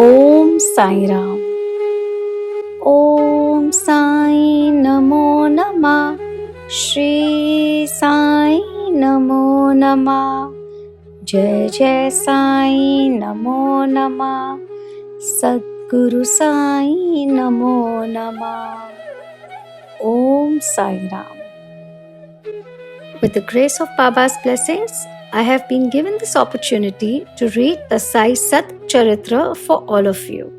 Om Sai Ram. Om Sai Namo Namah. Shri Sai Namo Namah. Jai Jai Sai Namo Namah. Sadguru Sai Namo Namah. Om Sai Ram. With the grace of Baba's blessings, I have been given this opportunity to read the Sai SatCharitra for all of you.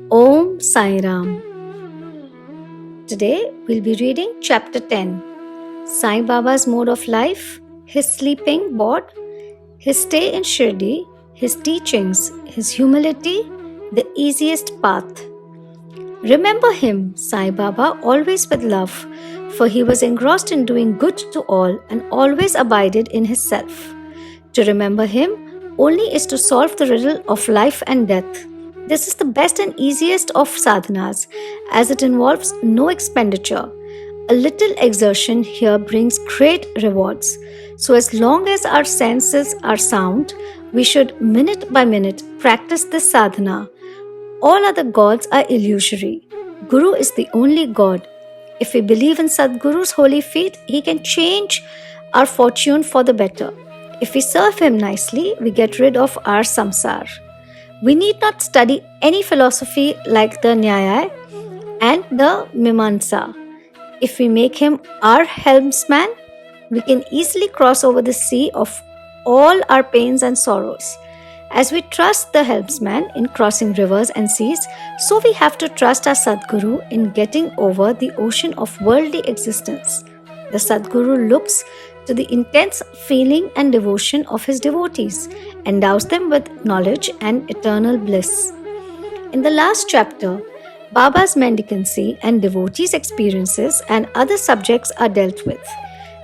Om Sai Ram. Today we'll be reading chapter 10, Sai Baba's mode of life, his sleeping board, his stay in Shirdi, his teachings, his humility, the easiest path. Remember him, Sai Baba, always with love, for he was engrossed in doing good to all and always abided in his self. To remember him only is to solve the riddle of life and death. This is the best and easiest of sadhanas, as it involves no expenditure. A little exertion here brings great rewards. So as long as our senses are sound, we should minute by minute practice this sadhana. All other gods are illusory. Guru is the only God. If we believe in Sadguru's holy feet, he can change our fortune for the better. If we serve him nicely, we get rid of our samsar. We need not study any philosophy like the Nyaya and the Mimamsa. If we make him our helmsman, we can easily cross over the sea of all our pains and sorrows. As we trust the helmsman in crossing rivers and seas, so we have to trust our Sadguru in getting over the ocean of worldly existence. The Sadguru looks to the intense feeling and devotion of his devotees, endows them with knowledge and eternal bliss. In the last chapter, Baba's mendicancy and devotees' experiences and other subjects are dealt with.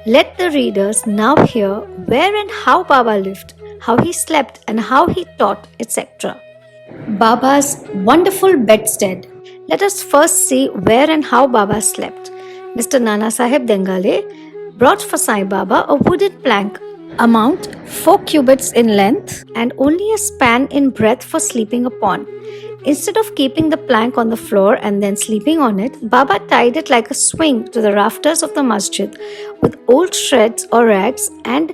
Let the readers now hear where and how Baba lived, how he slept and how he taught, etc. Baba's wonderful bedstead. Let us first see where and how Baba slept. Mr. Nana Sahib Dengale brought for Sai Baba a wooden plank, amount 4 cubits in length and only a span in breadth for sleeping upon. Instead of keeping the plank on the floor and then sleeping on it, Baba tied it like a swing to the rafters of the masjid with old shreds or rags and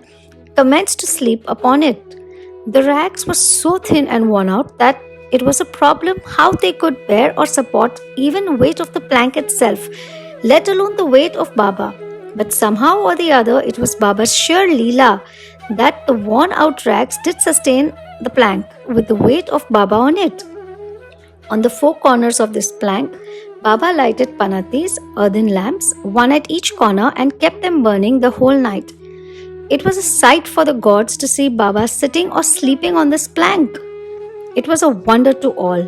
commenced to sleep upon it. The rags were so thin and worn out that it was a problem how they could bear or support even weight of the plank itself, let alone the weight of Baba. But somehow or the other, it was Baba's sheer leela that the worn out rags did sustain the plank with the weight of Baba on it. On the 4 corners of this plank, Baba lighted panatis, earthen lamps, one at each corner, and kept them burning the whole night. It was a sight for the gods to see Baba sitting or sleeping on this plank. It was a wonder to all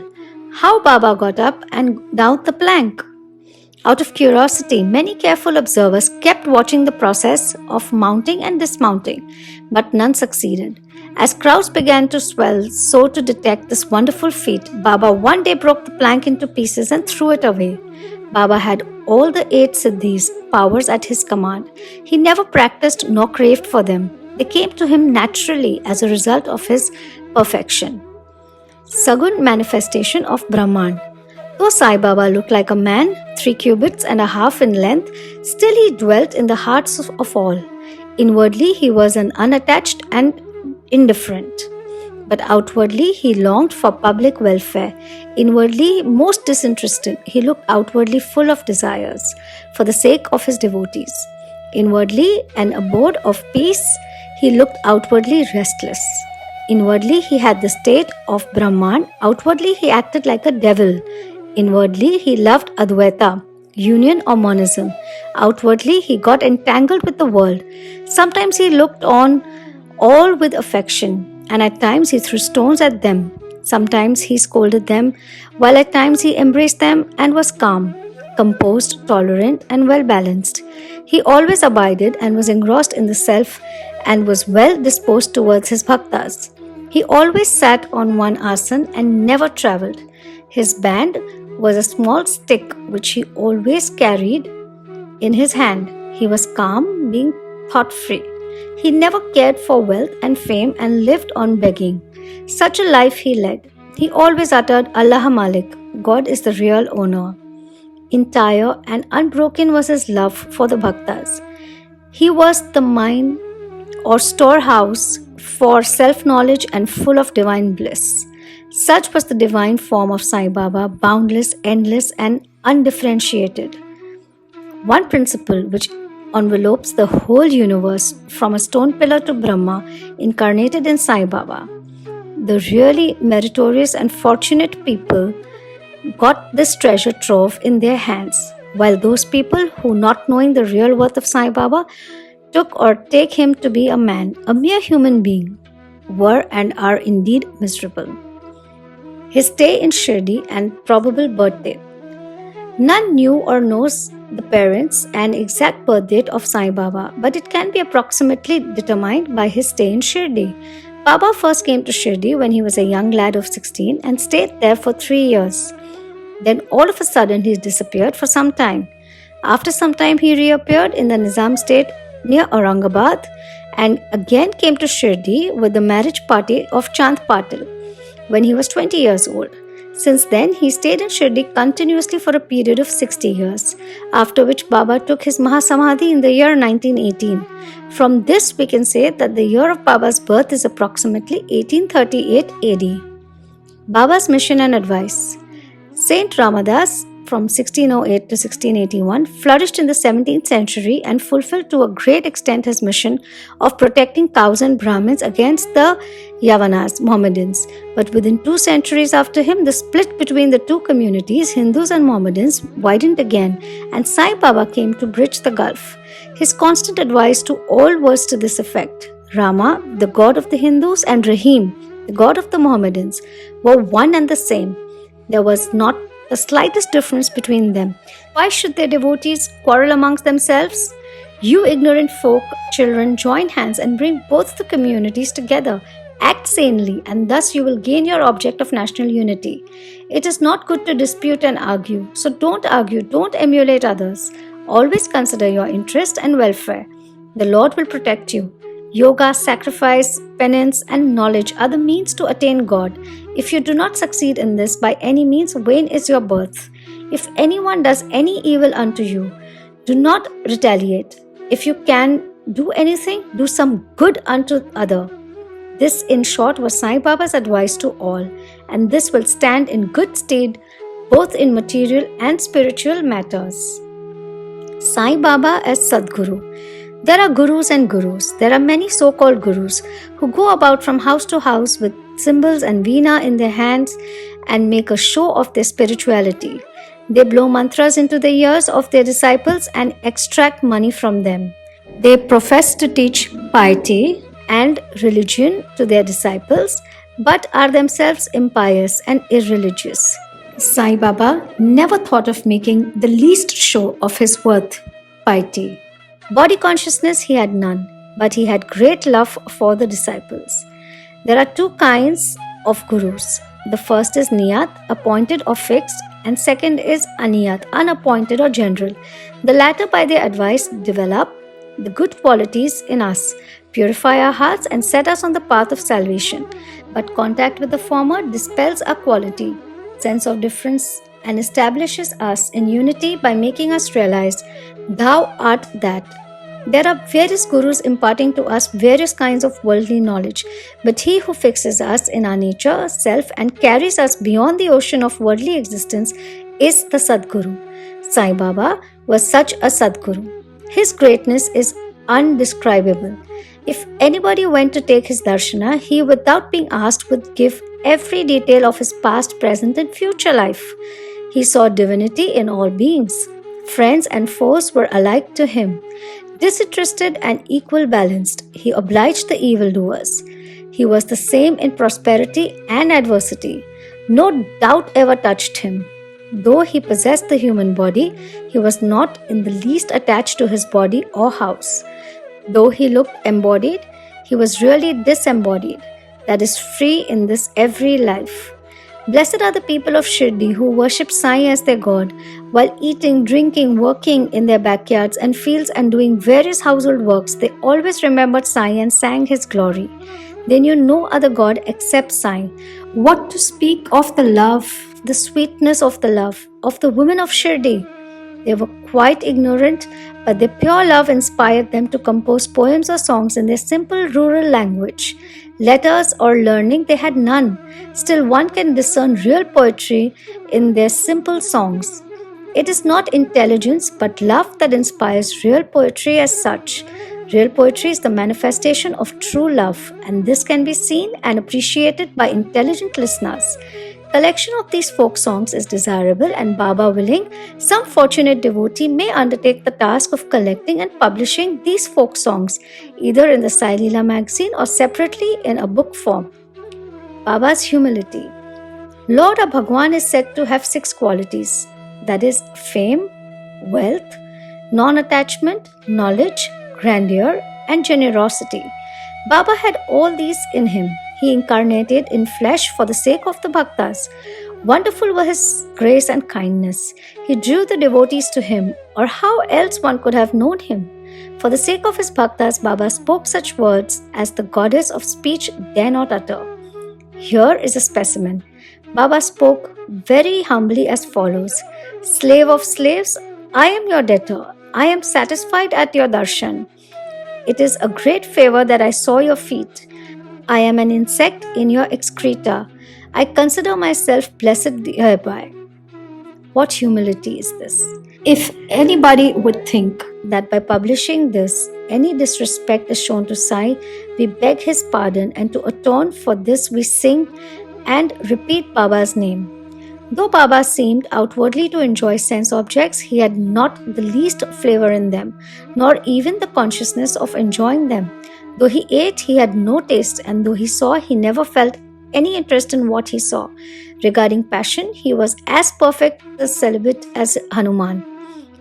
how Baba got up and down the plank. Out of curiosity, many careful observers kept watching the process of mounting and dismounting, but none succeeded. As crowds began to swell so to detect this wonderful feat, Baba one day broke the plank into pieces and threw it away. Baba had all the 8 siddhis, powers at his command. He never practiced nor craved for them. They came to him naturally as a result of his perfection. Sagun manifestation of Brahman. Though Sai Baba looked like a man, 3 cubits and a half in length, still he dwelt in the hearts of all. Inwardly he was an unattached and indifferent. But outwardly he longed for public welfare. Inwardly most disinterested, he looked outwardly full of desires for the sake of his devotees. Inwardly an abode of peace, he looked outwardly restless. Inwardly he had the state of Brahman, outwardly he acted like a devil. Inwardly he loved Advaita, union or monism. Outwardly he got entangled with the world. Sometimes he looked on all with affection, and at times he threw stones at them. Sometimes he scolded them, while at times he embraced them and was calm, composed, tolerant, and well-balanced. He always abided and was engrossed in the self and was well disposed towards his bhaktas. He always sat on one asan and never travelled. His band was a small stick which he always carried in his hand. He was calm, being thought-free. He never cared for wealth and fame and lived on begging. Such a life he led. He always uttered Allah Malik, God is the real owner. Entire and unbroken was his love for the bhaktas. He was the mine or storehouse for self-knowledge and full of divine bliss. Such was the divine form of Sai Baba, boundless, endless and undifferentiated. One principle which envelopes the whole universe from a stone pillar to Brahma incarnated in Sai Baba. The really meritorious and fortunate people got this treasure trove in their hands, while those people who, not knowing the real worth of Sai Baba, took or take him to be a man, a mere human being, were and are indeed miserable. His stay in Shirdi and probable birthday. None knew or knows the parents and exact birth date of Sai Baba, but it can be approximately determined by his stay in Shirdi. Baba first came to Shirdi when he was a young lad of 16 and stayed there for 3 years. Then all of a sudden he disappeared for some time. After some time he reappeared in the Nizam state near Aurangabad and again came to Shirdi with the marriage party of Chand Patil when he was 20 years old. Since then, he stayed in Shirdi continuously for a period of 60 years, after which Baba took his Mahasamadhi in the year 1918. From this, we can say that the year of Baba's birth is approximately 1838 AD. Baba's mission and advice. Saint Ramadas from 1608 to 1681 flourished in the 17th century and fulfilled to a great extent his mission of protecting cows and Brahmins against the Yavanas, Mohammedans. But within 2 centuries after him, the split between the two communities, Hindus and Mohammedans, widened again, and Sai Baba came to bridge the gulf. His constant advice to all was to this effect: Rama, the god of the Hindus, and Rahim, the god of the Mohammedans, were one and the same. There was not the slightest difference between them. Why should their devotees quarrel amongst themselves? You ignorant folk, children, join hands and bring both the communities together. Act sanely, and thus you will gain your object of national unity. It is not good to dispute and argue, so don't argue, don't emulate others. Always consider your interest and welfare. The Lord will protect you. Yoga, sacrifice, penance, and knowledge are the means to attain God. If you do not succeed in this, by any means, vain is your birth. If anyone does any evil unto you, do not retaliate. If you can do anything, do some good unto other. This, in short, was Sai Baba's advice to all, and this will stand in good stead both in material and spiritual matters. Sai Baba as Sadguru. There are gurus and gurus. There are many so-called gurus who go about from house to house with cymbals and veena in their hands and make a show of their spirituality. They blow mantras into the ears of their disciples and extract money from them. They profess to teach piety and religion to their disciples, but are themselves impious and irreligious. Sai Baba never thought of making the least show of his worth, piety. Body consciousness he had none, but he had great love for the disciples. There are 2 kinds of gurus. The first is niyat, appointed or fixed, and second is aniyat, unappointed or general. The latter, by their advice, develop the good qualities in us, purify our hearts and set us on the path of salvation. But contact with the former dispels our quality, sense of difference, and establishes us in unity by making us realize, Thou art that. There are various gurus imparting to us various kinds of worldly knowledge, but he who fixes us in our nature, self, and carries us beyond the ocean of worldly existence is the Sadguru. Sai Baba was such a Sadguru. His greatness is undescribable. If anybody went to take his darshana, he, without being asked, would give every detail of his past, present, and future life. He saw divinity in all beings. Friends and foes were alike to him. Disinterested and equal balanced, he obliged the evildoers. He was the same in prosperity and adversity. No doubt ever touched him. Though he possessed the human body, he was not in the least attached to his body or house. Though he looked embodied, he was really disembodied, that is, free in this every life. Blessed are the people of Shirdi who worship Sai as their God, while eating, drinking, working in their backyards and fields and doing various household works. They always remembered Sai and sang his glory. They knew no other God except Sai. What to speak of the love, the sweetness of the love of the women of Shirdi? They were quite ignorant, but their pure love inspired them to compose poems or songs in their simple rural language. Letters or learning they had none. Still, one can discern real poetry in their simple songs. It is not intelligence but love that inspires real poetry as such. Real poetry is the manifestation of true love, and this can be seen and appreciated by intelligent listeners. Collection of these folk songs is desirable, and Baba willing, some fortunate devotee may undertake the task of collecting and publishing these folk songs, either in the Sai Leela magazine or separately in a book form. Baba's humility. Lord or Bhagwan is said to have 6 qualities, that is, fame, wealth, non-attachment, knowledge, grandeur, and generosity. Baba had all these in him. He incarnated in flesh for the sake of the bhaktas. Wonderful were his grace and kindness. He drew the devotees to him, or how else one could have known him? For the sake of his bhaktas, Baba spoke such words as the goddess of speech dare not utter. Here is a specimen. Baba spoke very humbly as follows: Slave of slaves, I am your debtor. I am satisfied at your darshan. It is a great favor that I saw your feet. I am an insect in your excreta. I consider myself blessed hereby. What humility is this? If anybody would think that by publishing this, any disrespect is shown to Sai, we beg his pardon, and to atone for this we sing and repeat Baba's name. Though Baba seemed outwardly to enjoy sense objects, he had not the least flavor in them, nor even the consciousness of enjoying them. Though he ate, he had no taste, and though he saw, he never felt any interest in what he saw. Regarding passion, he was as perfect a celibate as Hanuman.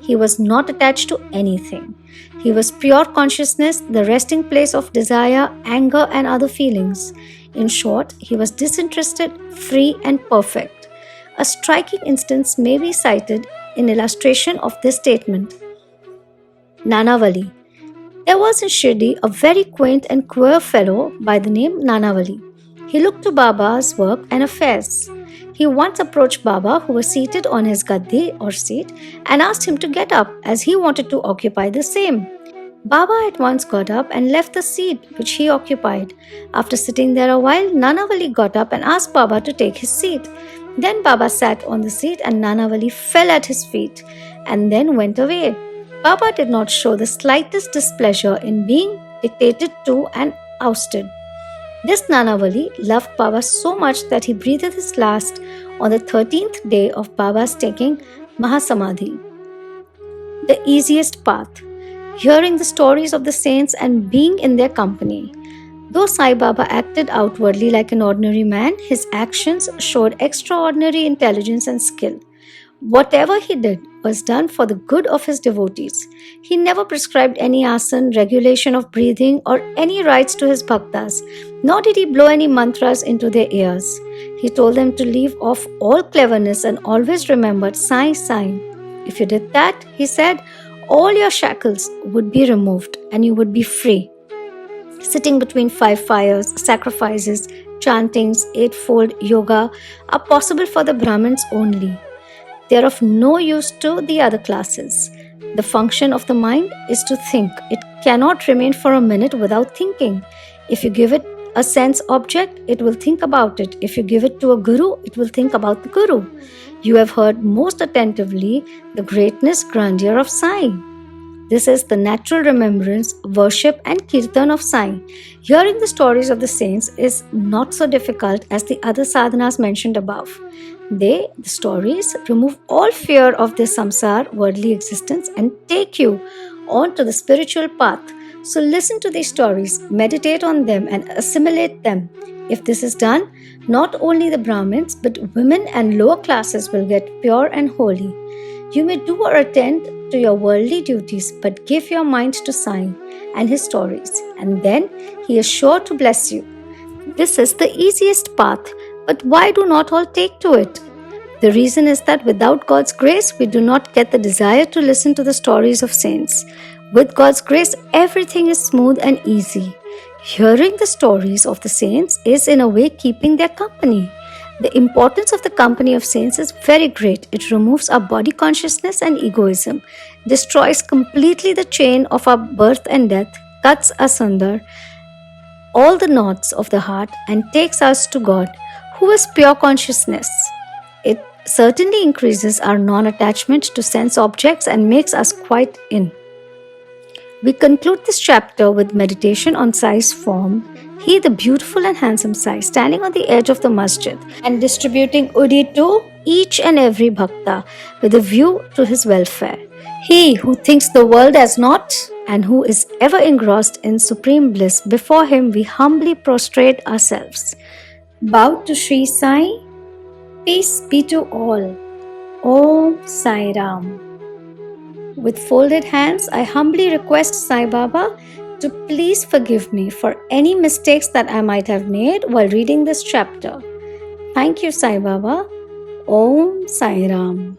He was not attached to anything. He was pure consciousness, the resting place of desire, anger, and other feelings. In short, he was disinterested, free, and perfect. A striking instance may be cited in illustration of this statement. Nanavalli. There was in Shirdi a very quaint and queer fellow by the name Nanavalli. He looked to Baba's work and affairs. He once approached Baba, who was seated on his gaddi or seat, and asked him to get up as he wanted to occupy the same. Baba at once got up and left the seat which he occupied. After sitting there a while, Nanavalli got up and asked Baba to take his seat. Then Baba sat on the seat and Nanavalli fell at his feet and then went away. Baba did not show the slightest displeasure in being dictated to and ousted. This Nanavalli loved Baba so much that he breathed his last on the 13th day of Baba's taking Mahasamadhi. The easiest path. Hearing the stories of the saints and being in their company. Though Sai Baba acted outwardly like an ordinary man, his actions showed extraordinary intelligence and skill. Whatever he did was done for the good of his devotees. He never prescribed any asana, regulation of breathing, or any rites to his bhaktas, nor did he blow any mantras into their ears. He told them to leave off all cleverness and always remembered Sai Sai. If you did that, he said, all your shackles would be removed and you would be free. Sitting between 5 fires, sacrifices, chantings, eightfold yoga are possible for the Brahmins only. They are of no use to the other classes. The function of the mind is to think. It cannot remain for a minute without thinking. If you give it a sense object, it will think about it. If you give it to a guru, it will think about the guru. You have heard most attentively the greatness, grandeur of Sai. This is the natural remembrance, worship, and kirtan of Sai. Hearing the stories of the saints is not so difficult as the other sadhanas mentioned above. The stories, remove all fear of this samsara, worldly existence, and take you on to the spiritual path. So listen to these stories, meditate on them, and assimilate them. If this is done, not only the Brahmins, but women and lower classes will get pure and holy. You may do or attend to your worldly duties, but give your mind to Sai and his stories, and then he is sure to bless you. This is the easiest path, but why do not all take to it? The reason is that without God's grace, we do not get the desire to listen to the stories of saints. With God's grace, everything is smooth and easy. Hearing the stories of the saints is in a way keeping their company. The importance of the company of saints is very great. It removes our body consciousness and egoism, destroys completely the chain of our birth and death, cuts asunder all the knots of the heart, and takes us to God, who is pure consciousness. It certainly increases our non-attachment to sense objects and makes us quite in. We conclude this chapter with meditation on Sai's form. He, the beautiful and handsome Sai, standing on the edge of the masjid and distributing udi to each and every bhakta with a view to his welfare. He who thinks the world as naught and who is ever engrossed in supreme bliss, before him we humbly prostrate ourselves. Bow to Sri Sai. Peace be to all. Om Sai Ram. With folded hands, I humbly request Sai Baba to please forgive me for any mistakes that I might have made while reading this chapter. Thank you, Sai Baba. Om Sai Ram.